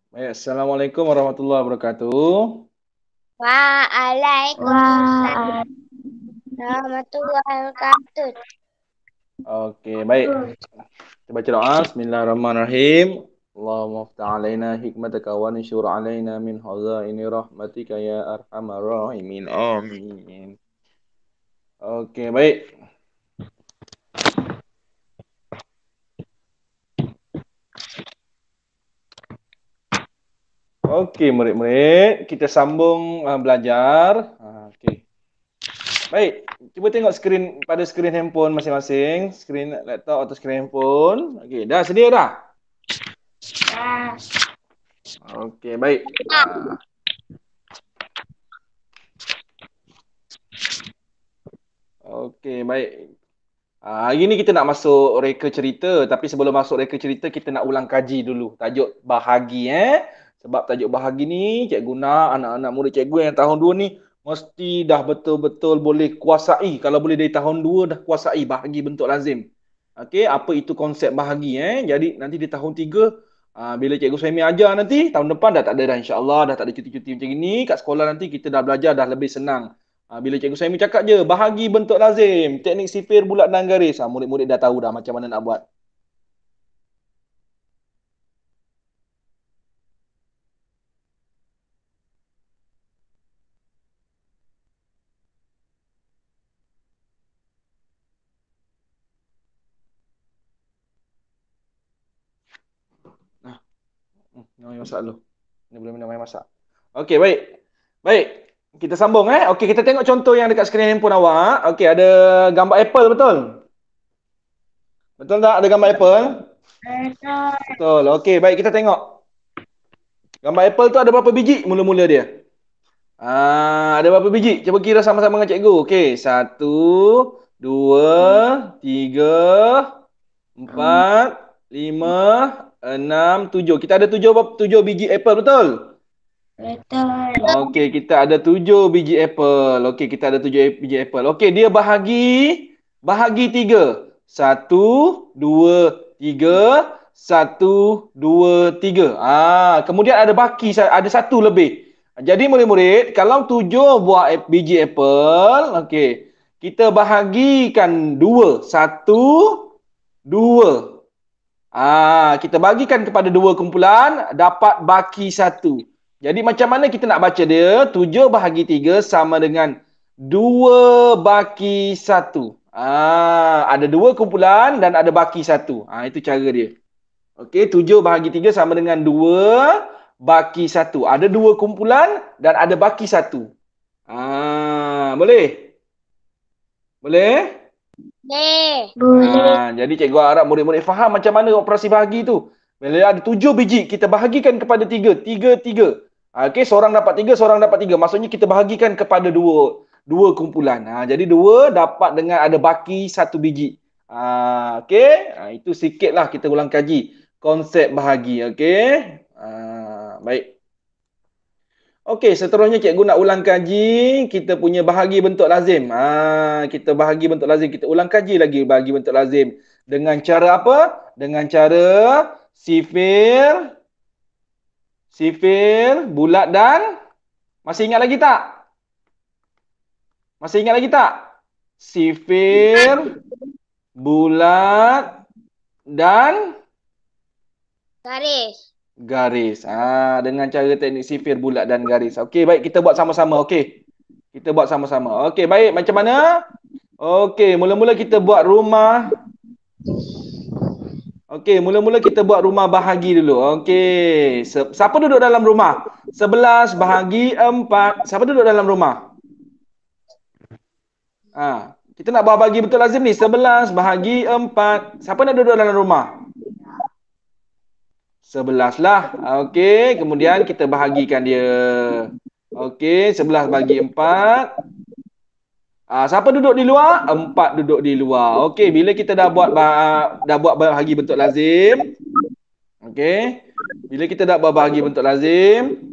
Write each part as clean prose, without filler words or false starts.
Baik, Assalamualaikum warahmatullahi wabarakatuh. Waalaikumsalam Wah, warahmatullahi wabarakatuh. Okey, baik. Kita baca doa. Bismillahirrahmanirrahim. Allahumma aftah alaina hikmataka wa nishur alaina min hazaini rahmatika ya arhamar rahimin. Amin. Okey, baik. Okey, murid-murid, kita sambung belajar. Okey. Baik, cuba tengok skrin pada skrin handphone masing-masing, skrin laptop atau skrin handphone. Okey, dah sedia dah? Okey, baik. Okey, baik. Hari ni kita nak masuk reka cerita, tapi sebelum masuk reka cerita kita nak ulang kaji dulu tajuk bahagi Sebab tajuk bahagi ni cikgu nak anak-anak murid cikgu yang tahun 2 ni mesti dah betul-betul boleh kuasai. Kalau boleh dari tahun 2 dah kuasai bahagi bentuk lazim. Okey, apa itu konsep bahagi Jadi nanti di tahun 3 bila cikgu Suhaimi ajar nanti tahun depan dah tak ada dah, insya-Allah dah tak ada cuti-cuti macam ini kat sekolah, nanti kita dah belajar dah lebih senang. Bila cikgu Suhaimi cakap je bahagi bentuk lazim, teknik sifir, bulat dan garis, murid-murid dah tahu dah macam mana nak buat. Nak masak dulu. Ni belum minum air masak. Okey, baik. Baik. Kita sambung Okey, kita tengok contoh yang dekat skrin handphone awak. Okey, ada gambar apple, betul? Betul tak ada gambar apple? Betul. Okey, baik, kita tengok. Gambar apple tu ada berapa biji mula-mula dia? Ada berapa biji? Cuba kira sama-sama dengan cikgu. Okey, 1, 2, 3, 4, 5, 6, 7. Kita ada 7 biji apple, betul? betul. Okey, kita ada 7 biji apple. Okey, kita ada 7 biji apple. Okey, dia bahagi 3. 1, 2, 3. 1, 2, 3. Kemudian ada baki, ada satu lebih. Jadi murid-murid, kalau 7 buah biji apple, okey, kita bahagikan 2. 1, 2. Kita bagikan kepada 2 kumpulan, dapat baki 1. Jadi macam mana kita nak baca dia? 7 bahagi 3 sama dengan 2 baki 1. Ada 2 kumpulan dan ada baki 1. Itu cara dia. Okey, 7 bahagi 3 sama dengan 2 baki 1. Ada 2 kumpulan dan ada baki 1. Boleh? Boleh? Boleh. Jadi cikgu harap murid-murid faham macam mana operasi bahagi tu. Bila ada 7 biji, kita bahagikan kepada 3. 3, 3. Okey, seorang dapat 3, seorang dapat 3. Maksudnya kita bahagikan kepada 2 kumpulan. Jadi 2 dapat dengan ada baki 1 biji. Okey, itu sikitlah kita ulang kaji konsep bahagi. Okey. Baik. Okey, seterusnya cikgu nak ulang kaji kita punya bahagi bentuk lazim. Kita bahagi bentuk lazim. Kita ulang kaji lagi bahagi bentuk lazim. Dengan cara apa? Dengan cara sifir, bulat dan... Masih ingat lagi tak? Masih ingat lagi tak? Sifir, bulat dan... garis. Dengan cara teknik sifir, bulat dan garis. Okey, baik, kita buat sama-sama. Okey. Kita buat sama-sama. Okey, baik. Macam mana? Okey, mula-mula kita buat rumah. Okey, mula-mula kita buat rumah bahagi dulu. Okey. Siapa duduk dalam rumah? 11 bahagi 4. Siapa duduk dalam rumah? Kita nak bahagi betul lazim ni. 11 bahagi 4. Siapa nak duduk dalam rumah? 11 lah. Okey, kemudian kita bahagikan dia. Okey, 11 bagi 4. Siapa duduk di luar? 4 duduk di luar. Okey, bila kita dah buat bahagi bentuk lazim. Okey. Bila kita dah buat bahagi bentuk lazim,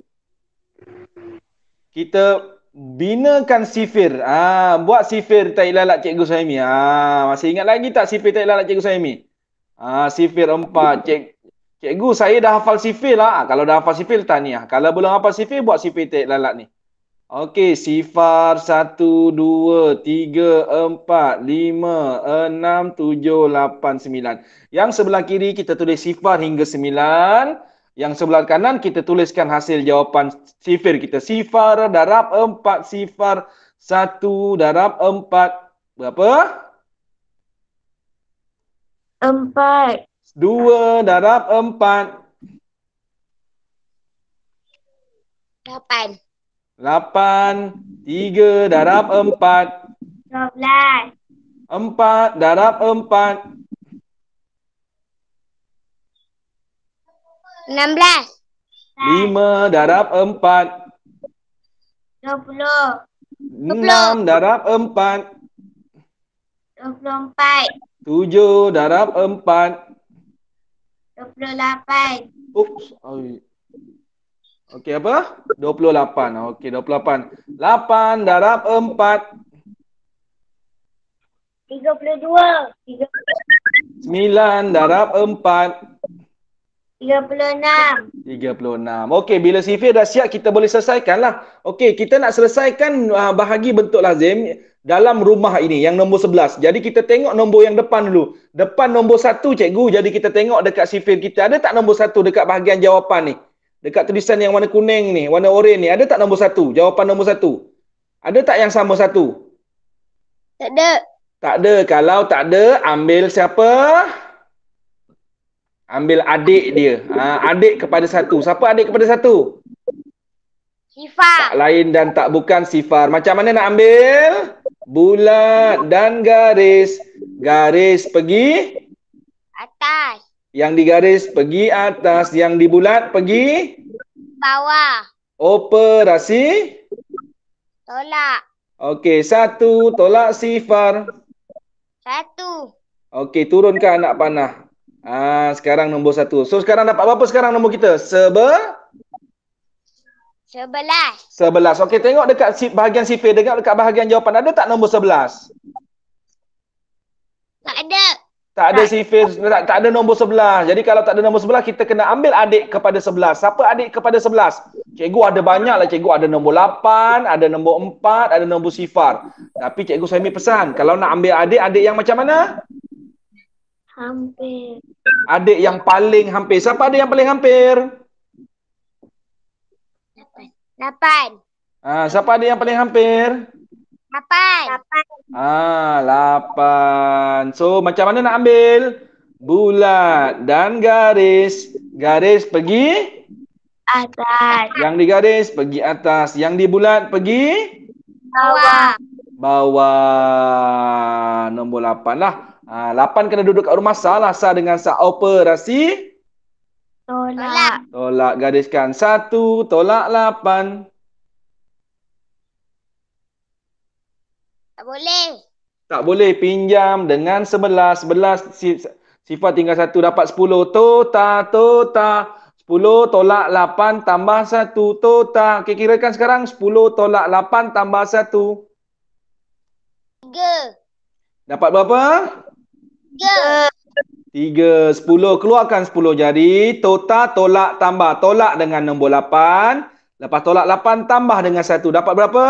kita binakan sifir. Buat sifir tak lalat cikgu Suhaimi. Masih ingat lagi tak sifir tak lalat cikgu Suhaimi? Sifir 4. Cikgu, saya dah hafal sifil lah. Kalau dah hafal sifil, tahniah. Kalau belum hafal sifil, buat sifil tek lalat ni. Okey, sifar, 1, 2, 3, 4, 5, 6, 7, 8, 9. Yang sebelah kiri kita tulis sifar hingga 9. Yang sebelah kanan kita tuliskan hasil jawapan sifir kita. Sifar darab 4, sifar 1 darab 4. Berapa? 4. 2 darab 4. 8. 8. 3 darab 4. 12. 4 darab 4. 16. 5 darab 4. 20. 6 darab 4. 24. 7 darab 4. 28. Oops. Okey apa? 28. Okey 28. 8 darab 4. 32. 9 darab 4. 36. 36. Okey, bila sifir dah siap kita boleh selesaikan lah. Okey, kita nak selesaikan bahagi bentuk lazim dalam rumah ini yang nombor 11. Jadi kita tengok nombor yang depan dulu. Depan nombor 1 cikgu. Jadi kita tengok dekat sifir kita. Ada tak nombor 1 dekat bahagian jawapan ni? Dekat tulisan yang warna kuning ni, warna oranye ni. Ada tak nombor 1? Jawapan nombor 1. Ada tak yang sama 1? Tak ada. Tak ada. Kalau tak ada, ambil siapa? Ambil adik dia. Adik kepada 1. Siapa adik kepada 1? Sifar. Tak lain dan tak bukan sifar. Macam mana nak ambil? Bulat dan garis. Garis pergi. Atas. Yang digaris pergi atas. Yang dibulat pergi. Bawah. Operasi. Tolak. Okey, 1 tolak sifar. 1. Okey, turunkan anak panah. Sekarang nombor 1. So sekarang dapat berapa sekarang nombor kita? 11. 11. Okey, tengok dekat bahagian sifir, dekat bahagian jawapan. Ada tak nombor 11? Tak ada. Tak ada sifir, tak ada nombor 11. Jadi kalau tak ada nombor 11, kita kena ambil adik kepada 11. Siapa adik kepada 11? Cikgu ada banyak lah. Cikgu ada nombor 8, ada nombor 4, ada nombor sifar. Tapi cikgu saya ambil pesan. Kalau nak ambil adik yang macam mana? Hampir. Adik yang paling hampir. Siapa ada yang paling hampir? 8. Siapa ada yang paling hampir? 8. 8. So, macam mana nak ambil? Bulat dan garis. Garis pergi Atas. yang digaris pergi atas. Yang dibulat pergi Bawah. bawah. Nombor 8 lah. 8 kena duduk kat rumah sah lah. Sah dengan sah. Operasi. Tolak. Tolak, gariskan. 1 tolak 8. Tak boleh. Tak boleh pinjam dengan 11. 11 sifar tinggal 1 dapat 10. Tota. 10 tolak 8 tambah 1. Tota. Okey, kirakan sekarang 10 tolak 8 tambah 1. 3. Dapat berapa? 3. 3. 10. Keluarkan 10 jari. Tota tolak tambah. Tolak dengan nombor 8. Lepas tolak 8 tambah dengan 1. Dapat berapa?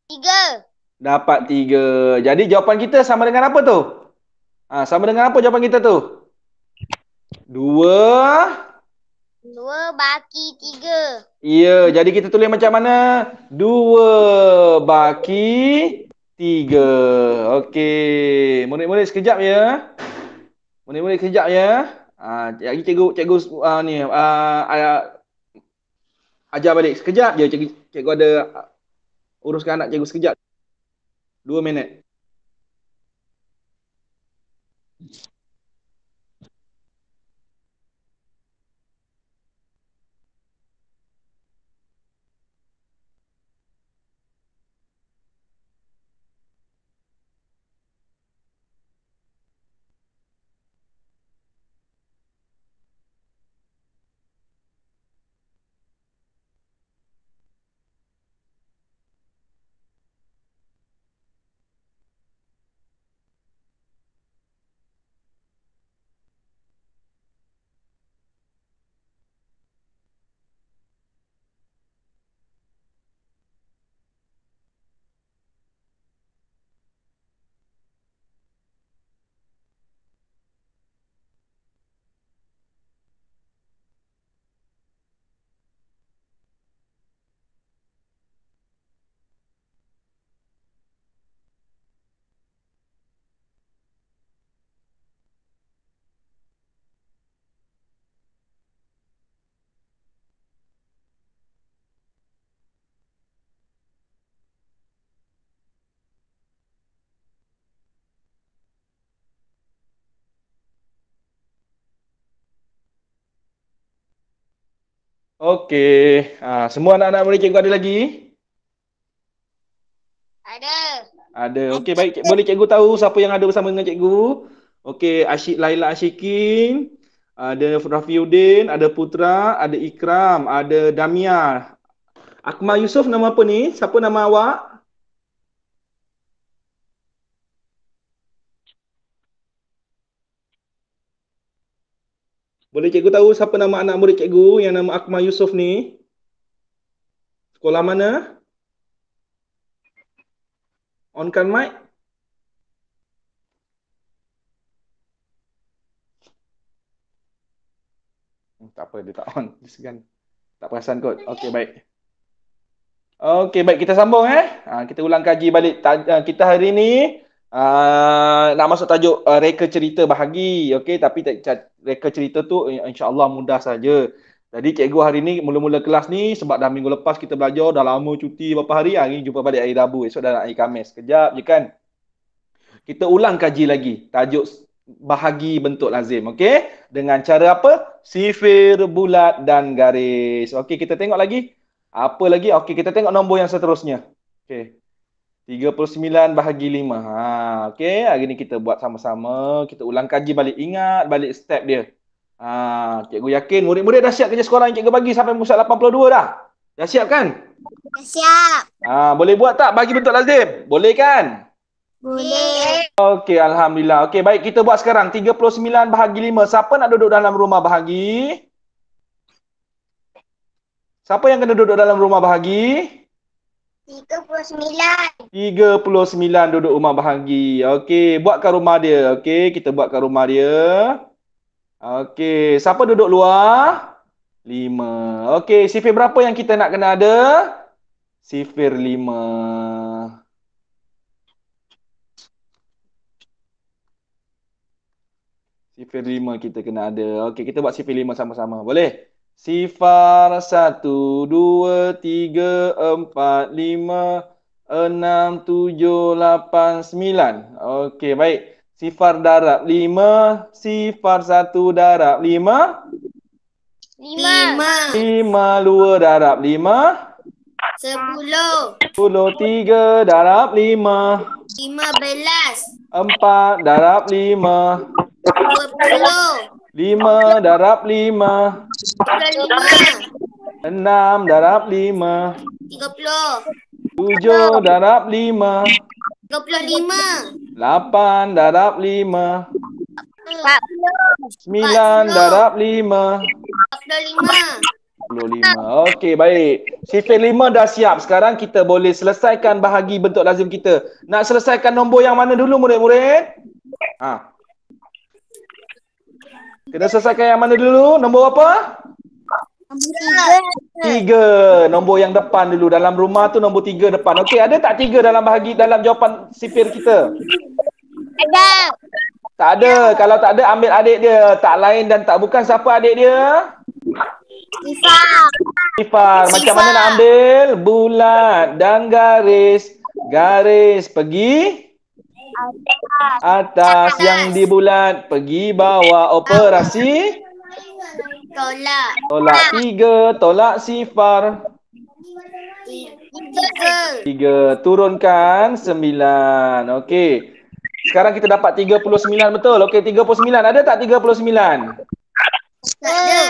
3. Dapat 3. Jadi jawapan kita sama dengan apa tu? Sama dengan apa jawapan kita tu? 2. 2 baki 3. Ya, jadi kita tulis macam mana? 2 baki 3. Okey. Murid-murid sekejap ya. Murid-murid sekejap ya. Lagi cikgu ni ajar balik. Sekejap je cikgu ada uruskan anak cikgu sekejap. 2 minit. Okey. Semua anak-anak murid cikgu ada lagi? Ada. Ada. Okey, baik. Boleh cikgu tahu siapa yang ada bersama dengan cikgu? Okey, Laila Ashikin, ada Rafiuddin, ada Putra, ada Ikram, ada Damia. Akmal Yusof nama apa ni? Siapa nama awak? Boleh cikgu tahu siapa nama anak murid cikgu yang nama Akmal Yusof ni? Sekolah mana? On-kan mic? Tak apa, dia tak on. Dia segan. Tak perasan kot. Okey, baik. Okey, baik. Kita sambung kita ulang kaji balik. Kita hari ni nak masuk tajuk reka cerita bahagi. Okey, tapi reka cerita tu insya-Allah mudah saja. Jadi cikgu hari ni mula-mula kelas ni sebab dah minggu lepas kita belajar, dah lama cuti berapa hari, hari ni jumpa balik hari Rabu, esok dah nak hari Khamis. Sekejap je kan. Kita ulang kaji lagi tajuk bahagi bentuk lazim, okey? Dengan cara apa? Sifir, bulat dan garis. Okey, kita tengok lagi. Apa lagi? Okey, kita tengok nombor yang seterusnya. Okey. 39 bahagi 5. Okey, hari ni kita buat sama-sama, kita ulang kaji balik, ingat balik step dia. Cikgu yakin murid-murid dah siap kerja sekolah yang cikgu bagi sampai muka 82 dah. Dah siap kan? Dah siap. Boleh buat tak bagi bentuk lazim? Boleh kan? Boleh. Okey, alhamdulillah. Okey, baik, kita buat sekarang 39 bahagi 5. Siapa nak duduk dalam rumah bahagi? Siapa yang kena duduk dalam rumah bahagi? 39. 39 duduk rumah bahagi. Okey, buatkan rumah dia. Okey, kita buatkan rumah dia. Okey, siapa duduk luar? 5. Okey, sifir berapa yang kita nak kena ada? Sifir 5. Sifir 5 kita kena ada. Okey, kita buat sifir 5 sama-sama. Boleh? Sifar 1, 2, 3, 4, 5, 6, 7, 8, 9. Okey, baik. Sifar darab 5. Sifar 1 darab 5. 5. 5 luar darab 5. 10. 10 3 darab 5. 15. 4 darab 5. 20. 5 darab 5. 25. 6 darab 5. 30. 7 darab 5. 35. 8 darab 5. 40. 9 darab 5. 45. 25. Okey, baik. Sifir 5 dah siap. Sekarang kita boleh selesaikan bahagi bentuk lazim kita. Nak selesaikan nombor yang mana dulu murid-murid? Kena selesaikan yang mana dulu? Nombor apa? Nombor 3. Nombor yang depan dulu. Dalam rumah tu nombor 3 depan. Okey, ada tak 3 dalam jawapan sifir kita? Ada. Tak ada. Kalau tak ada, ambil adik dia. Tak lain dan tak bukan. Siapa adik dia? Sifar. Sifar. Macam mana nak ambil? Bulat dan garis. Garis pergi atas. Yang di bulat pergi bawah. Operasi Tolak. tolak 3. Tolak sifar 3. 3. Turunkan 9. Okey. Sekarang kita dapat 39 betul. Okey, 39. Ada tak 39? Tak ada.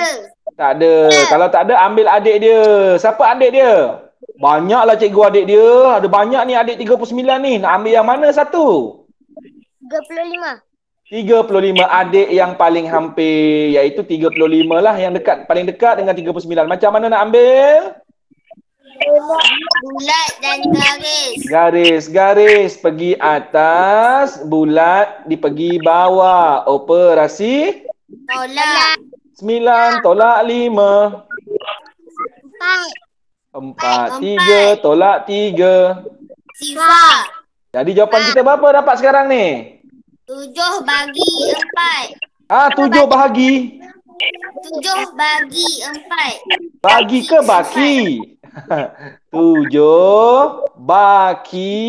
Tak ada. Kalau tak ada, ambil adik dia. Siapa adik dia? Banyaklah cikgu adik dia. Ada banyak ni adik 39 ni. Nak ambil yang mana satu? 35. 35. Adik yang paling hampir. Iaitu 35 lah yang dekat, paling dekat dengan 39. Macam mana nak ambil? Bulat dan garis. Garis pergi atas. Bulat pergi bawah. Operasi Tolak. 9 tolak 5. 4. 3 tolak 3. Sifar. Jadi jawapan kita berapa dapat sekarang ni? 7 bagi 4. 7 bahagi. 7 bagi 4. Bagi ke baki? 7 baki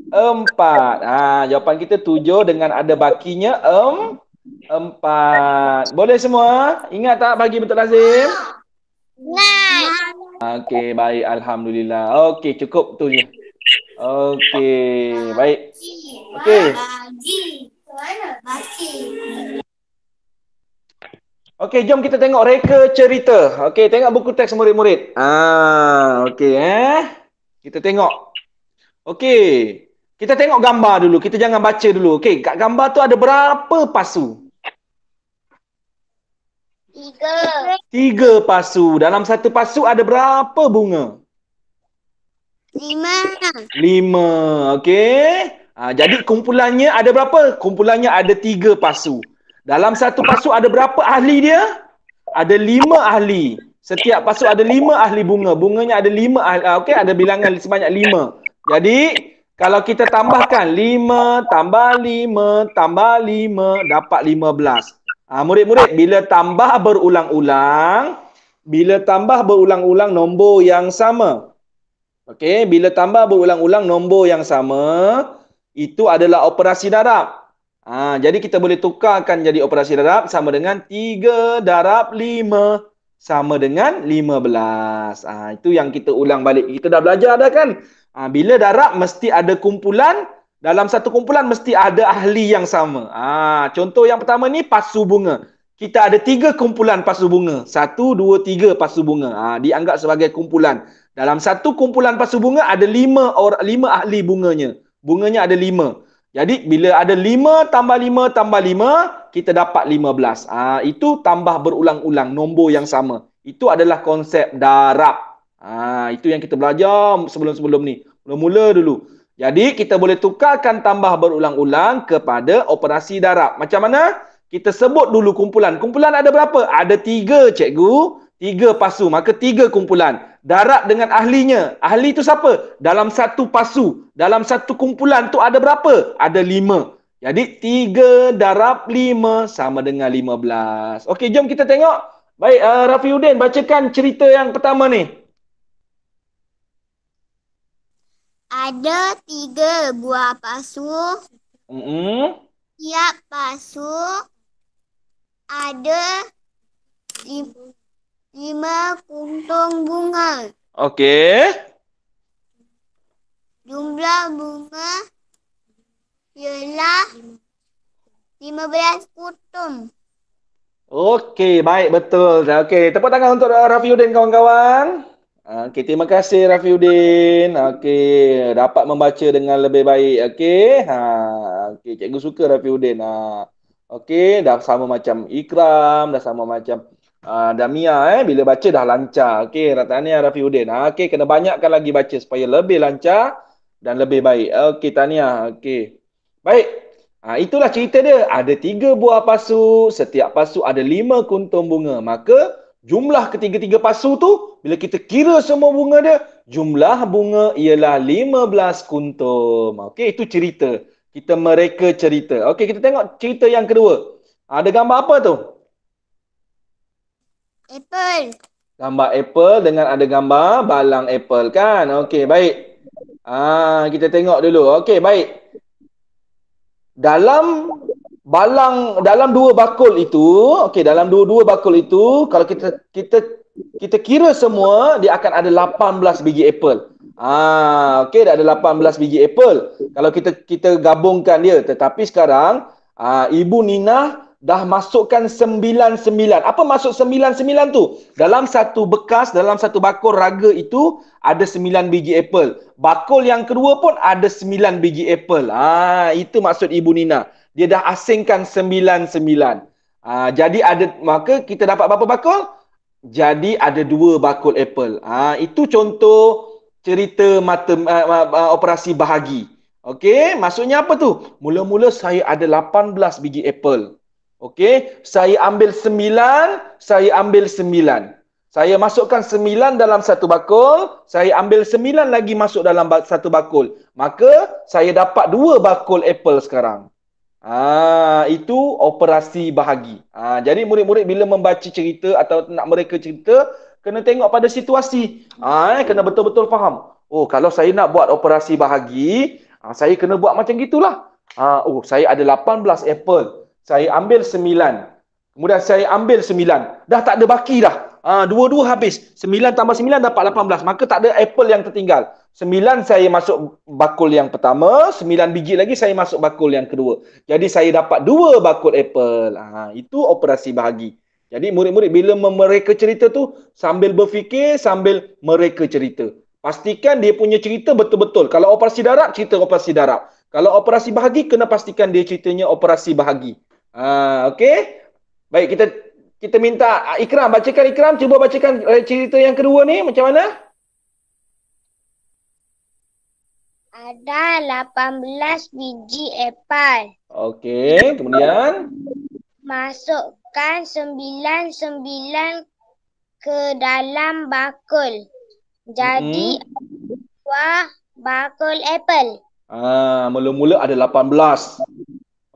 4. Jawapan kita 7 dengan ada bakinya 4. Boleh semua? Ingat tak bagi bentuk lazim? Okey, baik. Alhamdulillah. Okey, cukup tu je. Okey, baik. Okey. Okey, jom kita tengok reka cerita. Okey, tengok buku teks murid-murid. Okey Kita tengok. Okey. Kita tengok gambar dulu. Kita jangan baca dulu. Okey, kat gambar tu ada berapa pasu? 3. 3 pasu. Dalam satu pasu ada berapa bunga? 5. 5. Okey. Jadi kumpulannya ada berapa? Kumpulannya ada 3 pasu. Dalam satu pasu ada berapa ahli dia? Ada 5 ahli. Setiap pasu ada 5 ahli bunga. Bunganya ada 5 ahli. Okey, ada bilangan sebanyak 5. Jadi, kalau kita tambahkan 5 tambah 5 tambah 5 dapat 15. Murid-murid, bila tambah berulang-ulang nombor yang sama. Okey, bila tambah berulang-ulang nombor yang sama, itu adalah operasi darab. Jadi kita boleh tukarkan jadi operasi darab sama dengan 3 darab 5 sama dengan 15. Itu yang kita ulang balik. Kita dah belajar dah kan? Bila darab mesti ada kumpulan. Dalam satu kumpulan mesti ada ahli yang sama. Contoh yang pertama ni pasu bunga. Kita ada 3 kumpulan pasu bunga. 1, 2, 3 pasu bunga. Dianggap sebagai kumpulan. Dalam satu kumpulan pasu bunga ada 5 ahli bunganya. Bunganya ada 5. Jadi bila ada 5 tambah 5 tambah 5, kita dapat 15. Itu tambah berulang-ulang nombor yang sama. Itu adalah konsep darab. Itu yang kita belajar sebelum-sebelum ni. Mula-mula dulu. Jadi kita boleh tukarkan tambah berulang-ulang kepada operasi darab. Macam mana? Kita sebut dulu kumpulan. Kumpulan ada berapa? Ada 3, cikgu. 3 pasu. Maka 3 kumpulan. Darab dengan ahlinya. Ahli itu siapa? Dalam satu pasu. Dalam satu kumpulan tu ada berapa? Ada 5. Jadi 3 darab 5 sama dengan 15. Okey, jom kita tengok. Baik, Rafiuddin, bacakan cerita yang pertama ni. Ada 3 buah pasu. Tiap pasu ada 5 kuntung bunga. Okey. Jumlah bunga ialah 15 kuntung. Okey, baik, betul. Okey, tepuk tangan untuk Rafiuddin, kawan-kawan. Okey, terima kasih Rafiuddin. Okey, dapat membaca dengan lebih baik. Okey. Okey, cikgu suka Rafiuddin. Okey, dah sama macam Ikram, dah sama macam Damia, bila baca dah lancar. Okey, tahniah Rafiuddin. Okey, kena banyakkan lagi baca supaya lebih lancar dan lebih baik. Okey, tahniah. Okey. Baik. Itulah cerita dia. Ada 3 buah pasu, setiap pasu ada 5 kuntum bunga. Maka jumlah ketiga-tiga pasu tu, bila kita kira semua bunga dia, jumlah bunga ialah 15 kuntum. Okey, itu cerita. Kita mereka cerita. Okey, kita tengok cerita yang kedua. Ada gambar apa tu? Apple. Gambar apple dengan ada gambar balang apple kan? Okey, baik. Kita tengok dulu. Okey, baik. Dalam dua bakul itu, okey, dalam dua bakul itu, kalau kita kira semua, dia akan ada 18 biji apple. Okey, dah ada 18 biji apple. Kalau kita gabungkan dia, tetapi sekarang Ibu Nina dah masukkan 99. Apa maksud 99 tu? Dalam satu bekas, dalam satu bakul raga itu ada 9 biji apple. Bakul yang kedua pun ada 9 biji apple. Itu maksud Ibu Nina. Dia dah asingkan 99. Jadi maka kita dapat berapa bakul? Jadi ada 2 bakul apple. Itu contoh cerita operasi bahagi. Okey, maksudnya apa tu? Mula-mula saya ada 18 biji apple. Okey, saya ambil 9, saya ambil 9. Saya masukkan 9 dalam satu bakul, saya ambil 9 lagi masuk dalam satu bakul. Maka saya dapat 2 bakul apple sekarang. Itu operasi bahagi. Jadi murid-murid bila membaca cerita atau nak mereka cerita, kena tengok pada situasi. Kena betul-betul faham. Oh, kalau saya nak buat operasi bahagi, saya kena buat macam gitulah. Saya ada 18 apple. Saya ambil 9. Kemudian saya ambil 9. Dah tak ada baki dah. Dua-dua habis. 9 tambah 9 dapat 18. Maka tak ada apple yang tertinggal. 9 saya masuk bakul yang pertama, 9 biji lagi saya masuk bakul yang kedua. Jadi saya dapat 2 bakul apple. Itu operasi bahagi. Jadi murid-murid bila mereka cerita tu sambil berfikir, sambil mereka cerita. Pastikan dia punya cerita betul-betul. Kalau operasi darab, cerita operasi darab. Kalau operasi bahagi, kena pastikan dia ceritanya operasi bahagi. Okey. Baik, kita minta Ikram, bacakan Ikram, cuba bacakan cerita yang kedua ni macam mana? Ada 18 biji apel. Okey, kemudian Masukkan 9 ke dalam bakul. Jadi dua bakul apel. Mula-mula ada 18.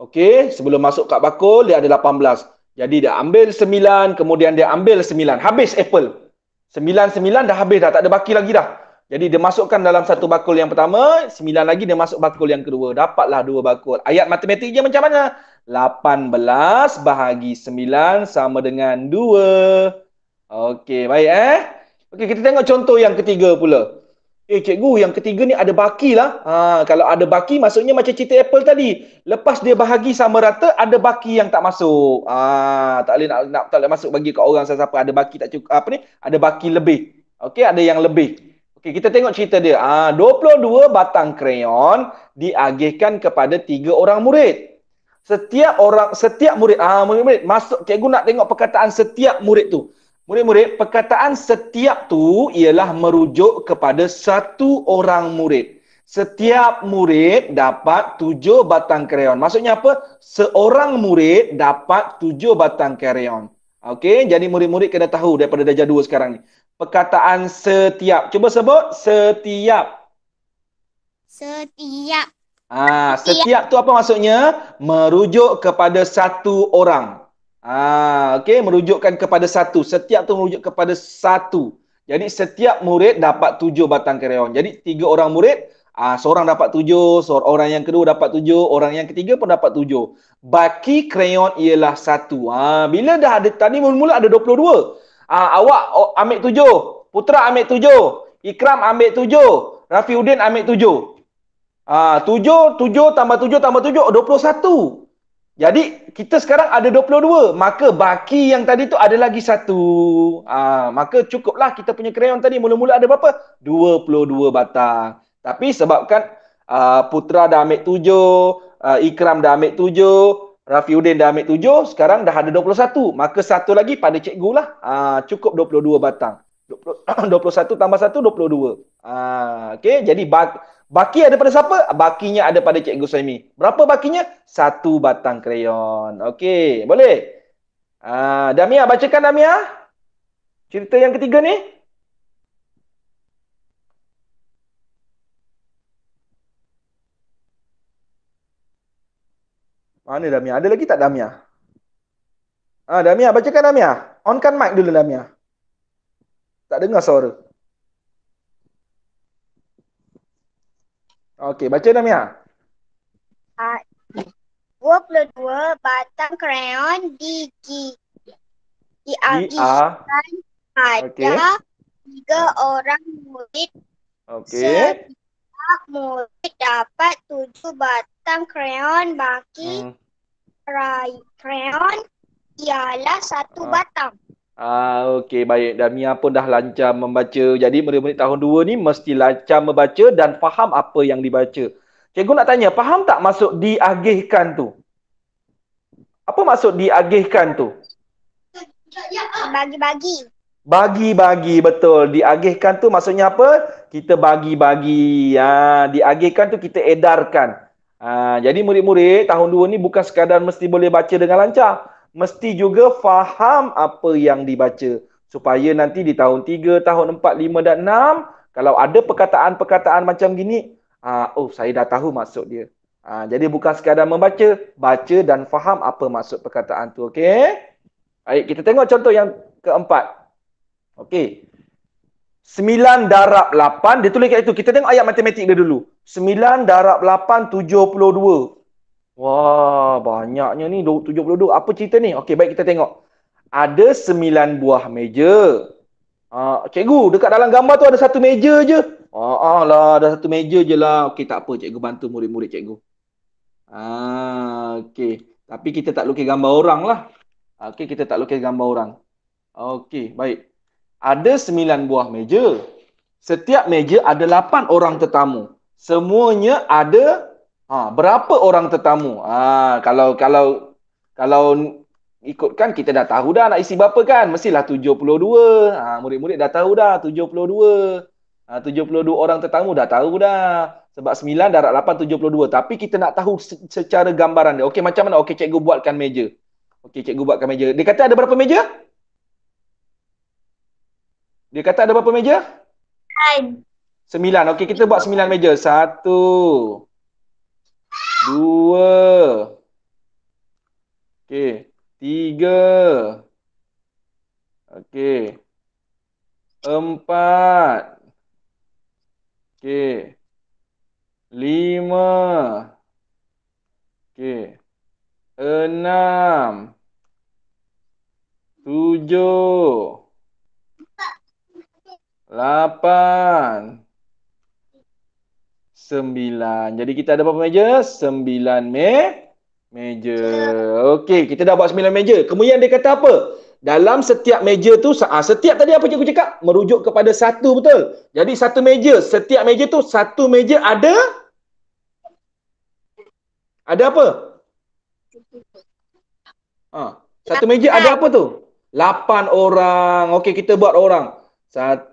Okey, sebelum masuk kat bakul dia ada 18. Jadi dia ambil 9, kemudian dia ambil 9. Habis apple. 9 dah habis dah, tak ada baki lagi dah. Jadi dia masukkan dalam satu bakul yang pertama, 9 lagi dia masuk bakul yang kedua. Dapatlah 2 bakul. Ayat matematik dia macam mana? 18 bahagi 9 sama dengan 2. Okey, baik Okey, kita tengok contoh yang ketiga pula. Cikgu, yang ketiga ni ada baki lah. Kalau ada baki, maksudnya macam cerita apple tadi. Lepas dia bahagi sama rata, ada baki yang tak masuk. Tak boleh masuk bagi kat orang siapa. Ada baki tak cukup. Ada baki lebih. Okey, ada yang lebih. Okey, kita tengok cerita dia. 22 batang krayon diagihkan kepada 3 orang murid. Setiap murid, murid-murid, masuk, cikgu nak tengok perkataan setiap murid tu. Murid-murid, perkataan setiap tu ialah merujuk kepada satu orang murid. Setiap murid dapat 7 batang krayon. Maksudnya apa? Seorang murid dapat 7 batang krayon. Okey, jadi murid-murid kena tahu daripada darjah 2 sekarang ni. Perkataan setiap. Cuba sebut setiap. Setiap. Setiap tu apa maksudnya? Merujuk kepada satu orang. Okey, merujukkan kepada satu. Setiap tu merujuk kepada satu. Jadi setiap murid dapat 7 batang krayon. Jadi 3 orang murid, seorang dapat 7, orang yang kedua dapat 7, orang yang ketiga pun dapat 7. Baki krayon ialah 1. Bila dah ada, tadi mula-mula ada 22. Awak ambil 7, Putra ambil 7, Ikram ambil 7, Rafiuddin ambil 7. 7 tambah 7 tambah 7, 21. Jadi kita sekarang ada 22. Maka baki yang tadi tu ada lagi 1. Maka cukuplah kita punya krayon tadi. Mula-mula ada berapa? 22 batang. Tapi sebabkan Putra dah ambil 7, Ikram dah ambil 7, Rafiuddin dah ambil 7, sekarang dah ada 21. Maka satu lagi pada cikgu lah. Cukup 22 batang. 21 tambah 1, 22. Okey, jadi baki ada pada siapa? Bakinya ada pada Cikgu Suhaimi. Berapa bakinya? 1 batang krayon. Okey, boleh? Damia, bacakan Damia. Cerita yang ketiga ni. Mana Damia? Ada lagi tak Damia? Damia, bacakan Damia. Onkan mic dulu Damia. Tak dengar suara. Okey, baca Damia. 22 batang krayon diagihkan pada 3 orang murid. Okey. Setiap murid dapat 7 batang krayon. Baki krayon ialah 1 batang. Okey, baik. Damia pun dah lancar membaca. Jadi murid-murid tahun 2 ni mesti lancar membaca dan faham apa yang dibaca. Cikgu nak tanya, faham tak maksud diagihkan tu? Apa maksud diagihkan tu? Bagi-bagi. Bagi-bagi, betul. Diagihkan tu maksudnya apa? Kita bagi-bagi. Diagihkan tu kita edarkan. Jadi murid-murid tahun 2 ni bukan sekadar mesti boleh baca dengan lancar. Mesti juga faham apa yang dibaca. Supaya nanti di tahun 3, tahun 4, 5 dan 6, kalau ada perkataan-perkataan macam gini, saya dah tahu maksud dia. Jadi bukan sekadar membaca, baca dan faham apa maksud perkataan tu. Okey? Baik, kita tengok contoh yang keempat. Okey. 9 darab 8, dia tulis kat itu. Kita tengok ayat matematik dia dulu. 9 darab 8, 72. Wah, banyaknya ni 72. Apa cerita ni? Okey, baik kita tengok. Ada 9 buah meja. Cikgu, dekat dalam gambar tu ada satu meja je. Lah, ada satu meja je lah. Okey, tak apa. Cikgu bantu murid-murid cikgu. Okey. Tapi kita tak lukis gambar orang lah. Okey, kita tak lukis gambar orang. Okey, baik. Ada 9 buah meja. Setiap meja ada 8 orang tetamu. Semuanya ada berapa orang tetamu? Kalau ikutkan kita dah tahu dah nak isi berapa kan? Mestilah 72. Murid-murid dah tahu dah 72. 72 orang tetamu dah tahu dah. Sebab 9 darab 8 72. Tapi kita nak tahu secara gambaran dia. Okey, macam mana? Okey, cikgu buatkan meja. Okey, cikgu buatkan meja. Dia kata ada berapa meja? Dia kata ada berapa meja? 9. Okey, kita buat 9 meja. 1, 2. Okey, 3. Okey. 4. Okey. 5. Okey. 6. 7. 8. 9. Jadi kita ada berapa meja? 9 meja. Okey, kita dah buat 9 meja. Kemudian dia kata apa? Dalam setiap meja tu, setiap tadi apa cikgu cakap? Merujuk kepada satu, betul? Jadi satu meja, setiap meja tu, satu meja ada apa? Satu meja ada apa tu? 8 orang. Okey, kita buat orang. 1,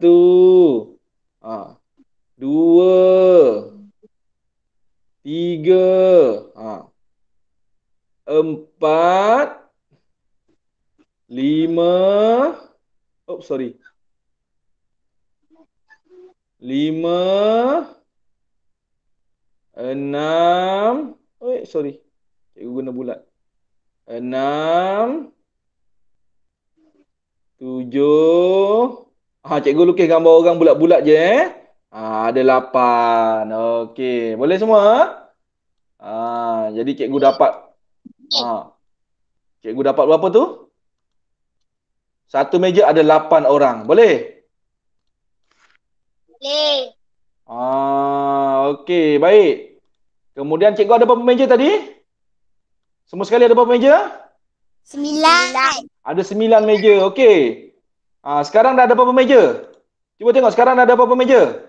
2, 3, 4, 5. 5, 6. Cikgu guna bulat. 6, 7. Cikgu lukis gambar orang bulat-bulat je ada 8. Okey, boleh semua? Jadi cikgu dapat cikgu dapat berapa tu? Satu meja ada 8 orang. Boleh? Boleh. Okey, baik. Kemudian cikgu ada berapa meja tadi? Semua sekali ada berapa meja? 9. Ada 9 meja. Okey. Sekarang dah ada berapa meja? Cuba tengok sekarang dah ada berapa meja?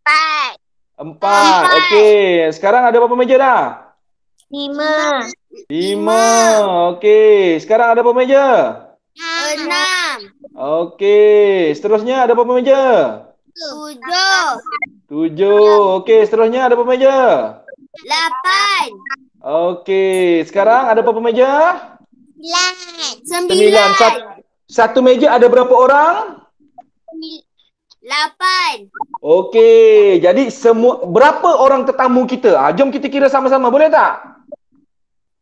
4. 4. Okey. Sekarang ada berapa meja dah? 5. 5. Okey. Sekarang ada berapa meja? 6. Okey. Seterusnya ada berapa meja? 7. 7. Okey. Seterusnya ada berapa meja? 8. Okey. Sekarang ada berapa meja? 9. 9. Satu meja ada berapa orang? 8. Okey. Jadi berapa orang tetamu kita? Jom kita kira sama-sama. Boleh tak?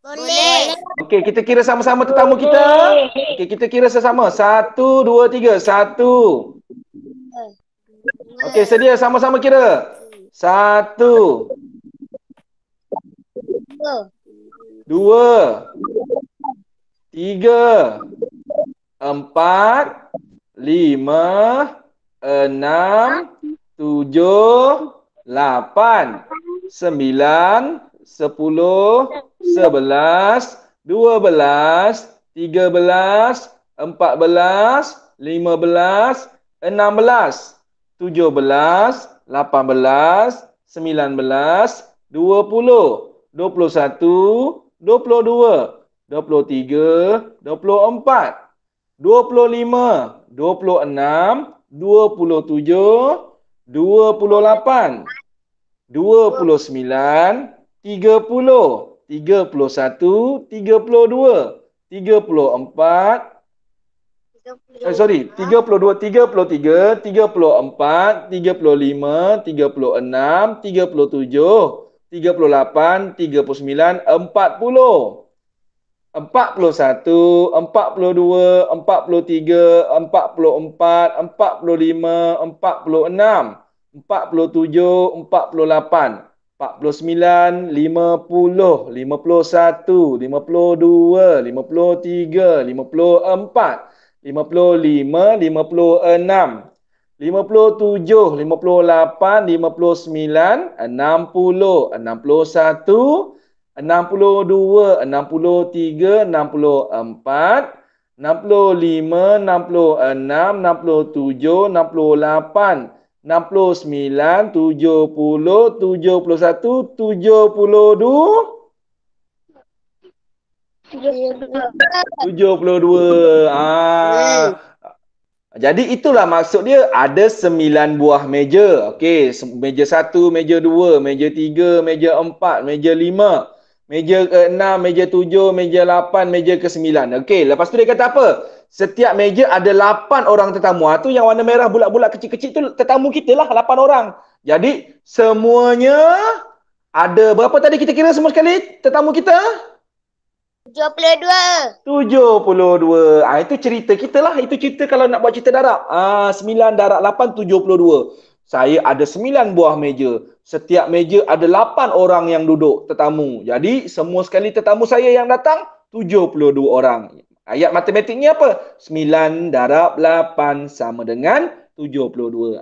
Boleh. Okey, kita kira sama-sama tetamu kita. Okey, kita kira sesama. 1, 2, 3. 1. Okey, sedia sama-sama kira. 1, 2, 3, 4, 5, 6, 7, 8, 9, 10, 11, 12, 13, 14, 15, 16, 17, 18, 19, 20, 21, 22, 23, 24, 25, 26, 27, 28, 29, 30, 31, 32, 34, 32, 33, 34, 35, 36, 37, 38, 39, 40. 41, 42, 43, 44, 45, 46, 47, 48. 49, 50, 51, 52, 53, 54, 55, 56, 57, 58, 59, 60, 61, 62, 63, 64, 65, 66, 67, 68, 69, 70, 71, 72, 72. Jadi itulah maksud dia, ada 9 buah meja. Okey, meja 1, meja 2, meja 3, meja 4, meja 5, meja ke-6, meja 7, meja 8, meja ke-9. Okey, lepas tu dia kata apa? Setiap meja ada 8 orang tetamu. Tu yang warna merah bulat-bulat kecil-kecil tu tetamu kita lah, 8 orang. Jadi semuanya ada berapa tadi kita kira semua sekali tetamu kita? 72. 72. Itu cerita kita lah. Itu cerita kalau nak buat cerita darab. 9 darab 8, 72. Saya ada 9 buah meja. Setiap meja ada 8 orang yang duduk tetamu. Jadi semua sekali tetamu saya yang datang 72 orang. Ayat matematiknya apa? 9 darab 8 sama dengan 72.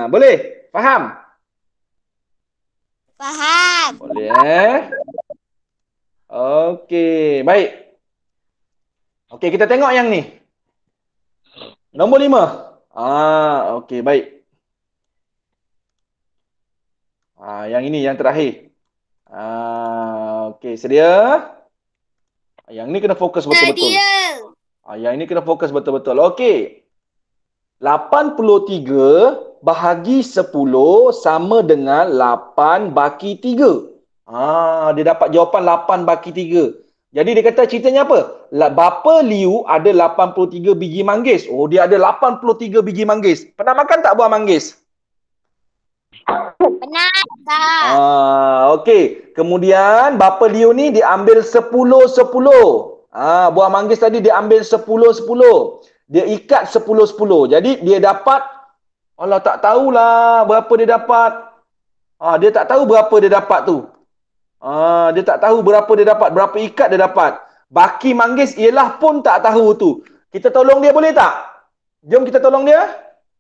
Boleh? Faham? Faham. Boleh. Okey, baik. Okey, kita tengok yang ni. Nombor 5. Okey, baik. Yang ini yang terakhir. Okey, sedia? Yang ni kena fokus betul-betul. Yang ini kena fokus betul-betul. Okey. 83 bahagi 10 sama dengan 8 baki 3. Dia dapat jawapan 8 baki 3. Jadi dia kata ceritanya apa? Bapa Liu ada 83 biji manggis. Dia ada 83 biji manggis. Pernah makan tak buah manggis? Pernah tak? Okey. Kemudian bapa Liu ni dia ambil 10-10. Buah manggis tadi dia ambil 10-10. Dia ikat 10-10. Jadi dia dapat, tak tahulah berapa dia dapat. Dia tak tahu berapa dia dapat tu. Dia tak tahu berapa dia dapat, berapa ikat dia dapat. Baki manggis ialah pun tak tahu tu. Kita tolong dia boleh tak? Jom kita tolong dia.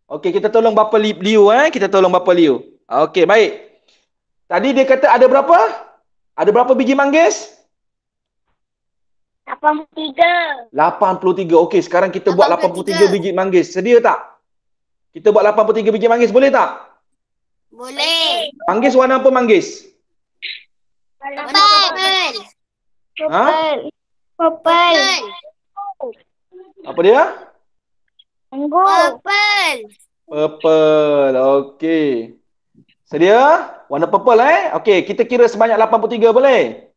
Okey, kita tolong Bapa Liu. Kita tolong Bapa Liu. Okey, baik. Tadi dia kata ada berapa? Ada berapa biji manggis? 83. 83. Okey, sekarang kita buat 83 biji manggis. Sedia tak? Kita buat 83 biji manggis, boleh tak? Boleh. Manggis warna apa manggis? Purple. Purple. Apa dia? Purple. Purple. Okey. Sedia? Warna purple Okey, kita kira sebanyak 83 boleh?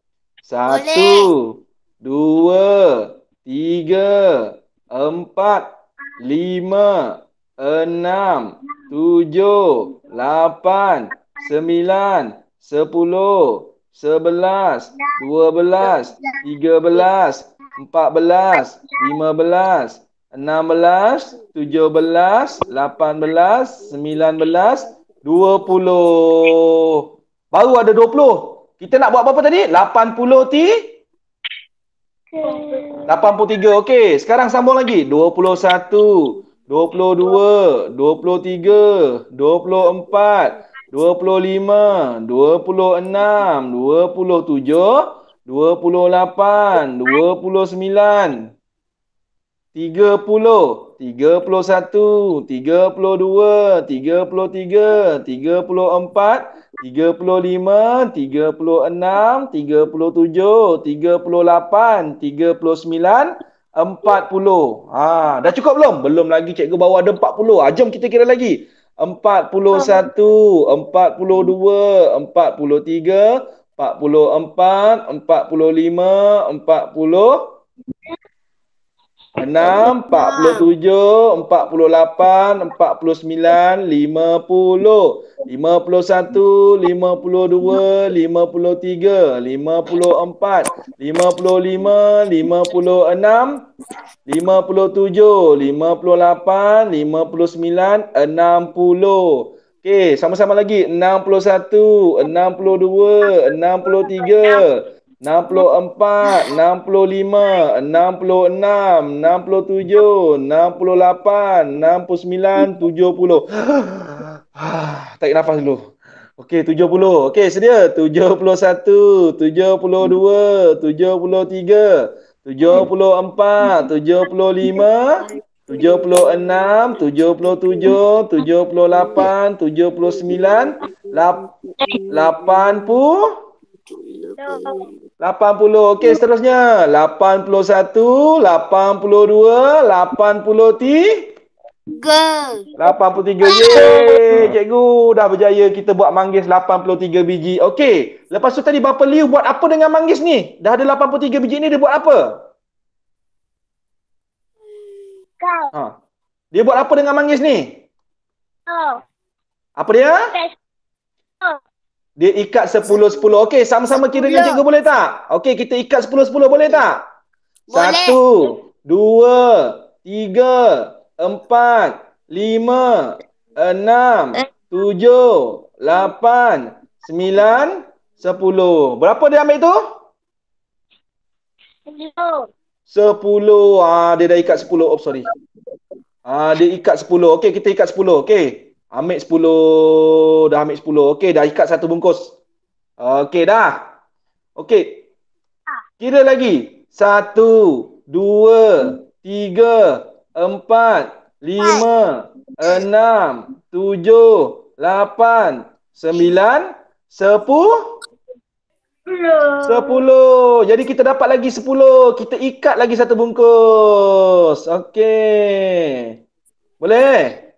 1, 2, 3, 4, 5, 6, 7, 8, 9, 10, 11, 12, 13, 14, 15, 16, 17, 18, 19, 20. Baru ada 20. Kita nak buat berapa tadi? 83. Okey, sekarang sambung lagi. 21, 22, 23, 24, 25, 26, 27, 28, 29, 30, 31, 32, 33, 34, 35, 36, 37, 38, 39, 40. Dah cukup belum? Belum lagi, cikgu bawa ada 40. Jom kita kira lagi. 41, 42, 43, 44, 45, 40, 6, 47, 48, 49, 50, 51, 52, 53, 54, 55, 56, 57, 58, 59, 60. Okey, sama-sama lagi. 61, 62, 63, 64, 65, 66, 67, 68, 69, 70. Tarik nafas dulu. Okey, 70. Okey, sedia? 71, 72, 73, 74, 75, 76, 77, 78, 79, 80, 80. Okey, seterusnya. 81, 82, 83, Go. 83. Yeay, cikgu dah berjaya kita buat manggis 83 biji. Okey, lepas tu tadi Bapa Liu buat apa dengan manggis ni? Dah ada 83 biji ni, dia buat apa? Go. Ha. Dia buat apa dengan manggis ni? Go. Apa dia? Dia ikat 10-10. Okey, sama-sama kira dengan cikgu boleh tak? Okey, kita ikat 10-10 boleh tak? Boleh. 1, 2, 3, 4, 5, 6, 7, 8, 9, 10. Berapa dia ambil tu? 10. Dia dah ikat 10. Oh, sorry. Dia ikat 10. Okey, kita ikat 10. Okey. Ambil 10. Dah ambil 10. Okey, dah ikat satu bungkus. Okey, dah. Okey. Kira lagi. 1, 2, 3, 4, 5, 6, 7, 8, 9, 10. 10. Jadi kita dapat lagi 10. Kita ikat lagi satu bungkus. Okey. Boleh?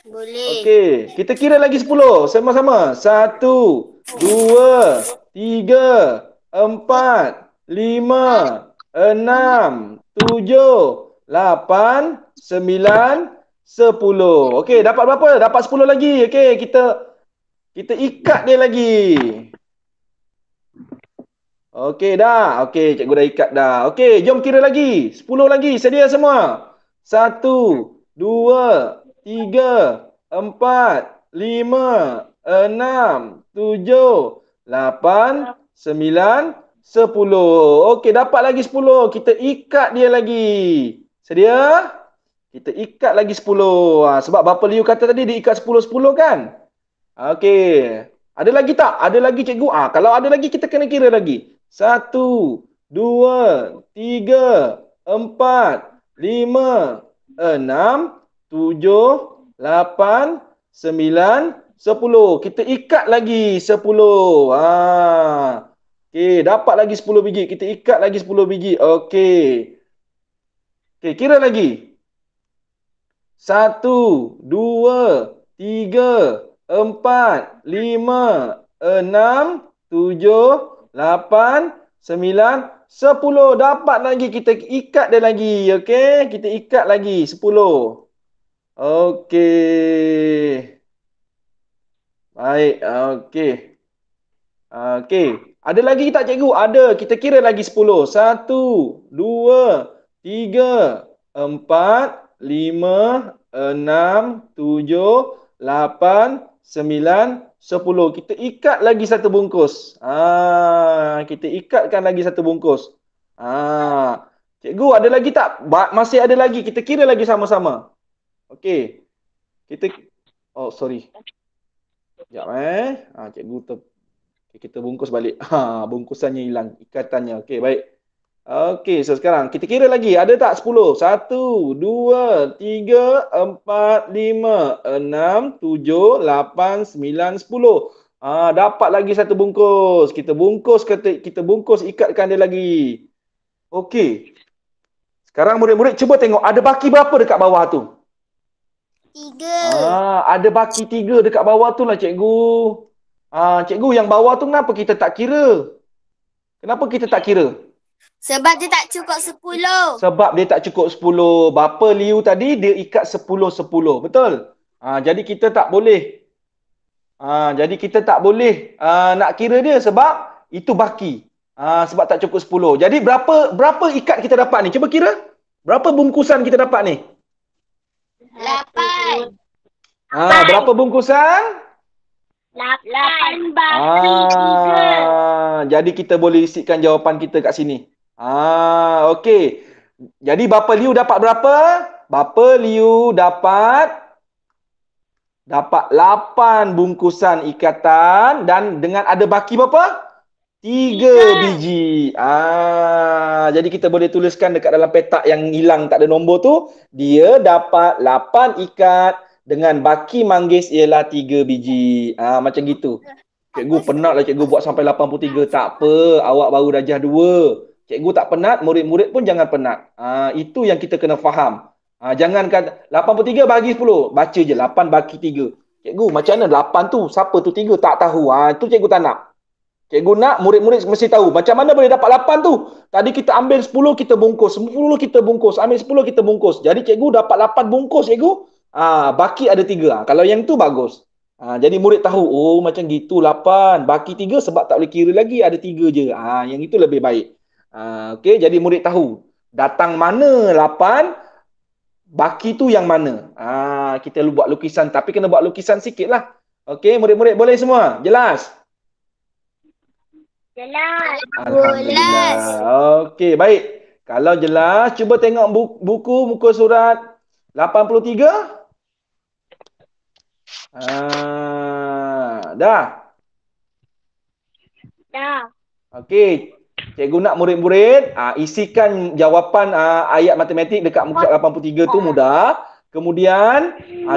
Boleh. Okey. Kita kira lagi 10. Sama-sama. 1, 2, 3, 4, 5, 6, 7, 8, 9, 10. Okey. Dapat berapa? Dapat 10 lagi. Okey. Kita ikat dia lagi. Okey dah. Okey, cikgu dah ikat dah. Okey, jom kira lagi. 10 lagi. Sedia semua? 1, 2, 3, 4, 5, 6, 7, 8, 9, 10. Okey, dapat lagi 10. Kita ikat dia lagi. Sedia? Kita ikat lagi 10. Sebab Bapa Liu kata tadi dia ikat 10-10 kan? Okey. Ada lagi tak? Ada lagi cikgu? Kalau ada lagi kita kena kira lagi. 1, 2, 3, 4, 5, 6, 7, 8, 9, 10. Kita ikat lagi 10. Okey, dapat lagi 10 biji. Kita ikat lagi 10 biji. Okey. Okey, kira lagi. 1, 2, 3, 4, 5, 6, 7, 8, 9, 10. Dapat lagi. Kita ikat dia lagi. Okey. Kita ikat lagi 10. Okey. Baik. Okey. Okey. Ada lagi tak cikgu? Ada. Kita kira lagi 10. 1, 2, 3, 4, 5, 6, 7, 8, 9, 10. Kita ikat lagi satu bungkus. Kita ikatkan lagi satu bungkus. Cikgu ada lagi tak? Masih ada lagi. Kita kira lagi sama-sama. Okey. Oh, sorry. Sekejap cikgu kita bungkus balik. Bungkusannya hilang, ikatannya. Okey, baik. Okey, so sekarang kita kira lagi. Ada tak 10? 1, 2, 3, 4, 5, 6, 7, 8, 9, 10. Dapat lagi satu bungkus. Kita bungkus, ikatkan dia lagi. Okey. Sekarang murid-murid cuba tengok ada baki berapa dekat bawah tu? 3. Ada baki 3 dekat bawah tu lah cikgu. Cikgu yang bawah tu kenapa kita tak kira? Kenapa kita tak kira? Sebab dia tak cukup 10. Sebab dia tak cukup 10. Bapa Liu tadi dia ikat 10-10. Betul? Jadi kita tak boleh. Nak kira dia sebab itu baki. Sebab tak cukup 10. Jadi berapa ikat kita dapat ni? Cuba kira. Berapa bungkusan kita dapat ni? 8. Berapa bungkusan? 8 bagi 3. Jadi kita boleh isikan jawapan kita kat sini. Okey. Jadi Bapa Liu dapat berapa? Bapa Liu dapat 8 bungkusan ikatan dan dengan ada baki berapa? 3 biji. Jadi kita boleh tuliskan dekat dalam petak yang hilang tak ada nombor tu, dia dapat 8 ikat dengan baki manggis ialah 3 biji. Macam gitu. Cikgu penat lah cikgu buat sampai 83. Tak apa, awak baru darjah 2. Cikgu tak penat, murid-murid pun jangan penat. Itu yang kita kena faham. Jangan kata 83 bagi 10. Baca je 8 bagi 3. Cikgu macam mana 8 tu? Siapa tu 3? Tak tahu. Itu cikgu tak nak. Cikgu nak murid-murid mesti tahu. Macam mana boleh dapat 8 tu? Tadi kita ambil 10 kita bungkus. 10 kita bungkus. Ambil 10 kita bungkus. Jadi cikgu dapat 8 bungkus cikgu. Baki ada 3. Kalau yang tu bagus. Jadi murid tahu, oh macam gitu 8. Baki 3 sebab tak boleh kira lagi, ada 3 je. Yang itu lebih baik. Okey, jadi murid tahu. Datang mana 8, baki tu yang mana. Kita buat lukisan, tapi kena buat lukisan sikit lah. Okey, murid-murid boleh semua? Jelas? Jelas. Alhamdulillah. Okey, baik. Kalau jelas, cuba tengok buku muka surat 83. Dah. Dah. Okey. Cikgu nak murid-murid isikan jawapan ayat matematik dekat muka surat 83 tu mudah. Kemudian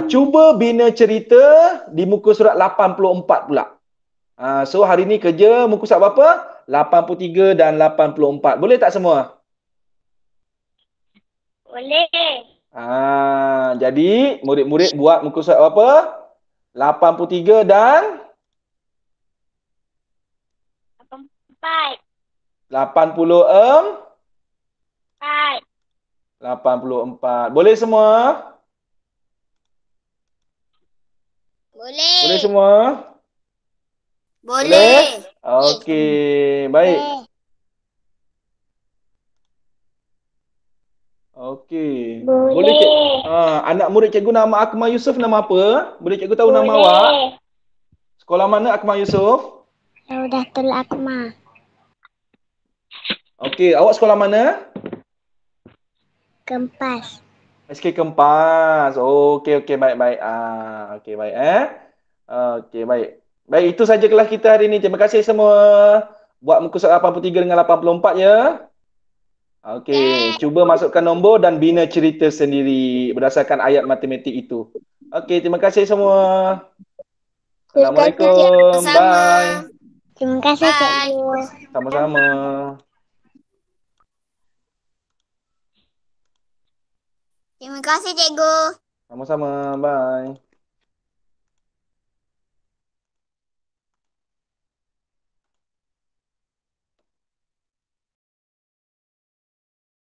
cuba bina cerita di muka surat 84 pula. So hari ni kerja muka surat berapa? 83 dan 84. Boleh tak semua? Boleh. Jadi murid-murid buat muka surat berapa? 83 dan 4. 84. Boleh semua? Boleh. Boleh semua? Boleh. Okey, baik. Okey. Boleh anak murid cikgu nama Akmal Yusof nama apa? Boleh cikgu tahu nama awak? Sekolah mana Akmal Yusof? Raudatul Akmal. Okey, awak sekolah mana? Kempas. SK Kempas. Okey, baik. Okey, baik Okey, baik. Baik, itu saja kelas kita hari ini. Terima kasih semua. Buat muka surat 83 dengan 84 ya. Okey, cuba masukkan nombor dan bina cerita sendiri berdasarkan ayat matematik itu. Okey, terima kasih semua. Assalamualaikum. Bye. Terima kasih cikgu. Sama-sama. Terima kasih cikgu. Sama-sama. Bye.